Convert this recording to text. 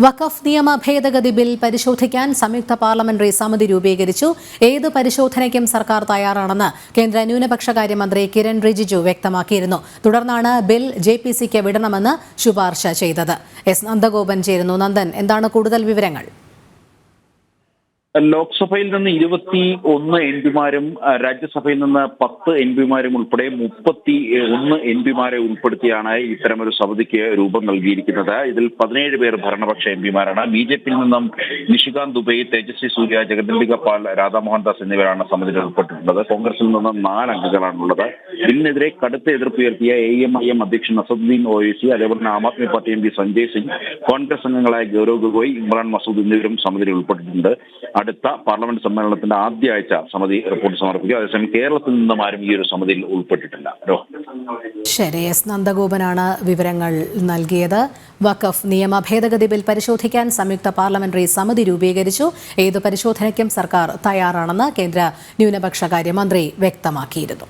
വഖഫ് നിയമ ഭേദഗതി ബിൽ പരിശോധിക്കാൻ സംയുക്ത പാർലമെന്ററി സമിതി രൂപീകരിച്ചു. ഏത് പരിശോധനയ്ക്കും സർക്കാർ തയ്യാറാണെന്ന് കേന്ദ്ര ന്യൂനപക്ഷകാര്യ മന്ത്രി കിരൺ റിജിജു വ്യക്തമാക്കിയിരുന്നു. തുടർന്നാണ് ബിൽ JPCക്ക് വിടണമെന്ന് ശുപാർശ ചെയ്തത്. എസ് നന്ദഗോപൻ ചേരുന്നു. നന്ദൻ, എന്താണ് കൂടുതൽ വിവരങ്ങൾ? ലോക്സഭയിൽ നിന്ന് 21 എംപിമാരും രാജ്യസഭയിൽ നിന്ന് 10 എംപിമാരും ഉൾപ്പെടെ 31 എംപിമാരെ ഉൾപ്പെടുത്തിയാണ് ഇത്തരമൊരു സമിതിക്ക് രൂപം നൽകിയിരിക്കുന്നത്. ഇതിൽ 17 പേർ ഭരണപക്ഷ എംപിമാരാണ്. BJPയിൽ നിന്നും നിഷികാന്ത് ദുബെ, തേജസ്വി സൂര്യ, ജഗദംബിക പാൽ, രാധാമോഹൻ ദാസ് എന്നിവരാണ് സമിതിയിൽ ഉൾപ്പെട്ടിട്ടുള്ളത്. കോൺഗ്രസിൽ നിന്ന് 4 അംഗങ്ങളാണുള്ളത്. ഇതിനെതിരെ കടുത്ത എതിർപ്പുയർത്തിയ AMIM അധ്യക്ഷൻ അസദുദ്ദീൻ OWൈസി, അതേപോലെ തന്നെ ആം ആദ്മി പാർട്ടി MP സഞ്ജയ് സിംഗ്, കോൺഗ്രസ് അംഗങ്ങളായ ഗൗരവ് ഗൊഗോയ്, ഇമ്രാൻ മസൂദ് എന്നിവരും സമിതിയിൽ ഉൾപ്പെട്ടിട്ടുണ്ട്. അടുത്ത പാർലമെന്റ് സമ്മേളനത്തിന്റെ ആദ്യ ആഴ്ച സമിതി റിപ്പോർട്ട് സമർപ്പിക്കും. അതേസമയം കേരളത്തിൽ നിന്നും ആരും ഈ ഒരു സമിതിയിൽ ഉൾപ്പെട്ടിട്ടില്ല. ശരി, എസ് നന്ദഗോപനാണ് വിവരങ്ങൾ നൽകിയത്. വഖഫ് നിയമ ഭേദഗതി ബിൽ പരിശോധിക്കാൻ സംയുക്ത പാർലമെന്ററി സമിതി രൂപീകരിച്ചു. ഏതു പരിശോധനയ്ക്കും സർക്കാർ തയ്യാറാണെന്ന് കേന്ദ്ര ന്യൂനപക്ഷകാര്യ മന്ത്രി വ്യക്തമാക്കിയിരുന്നു.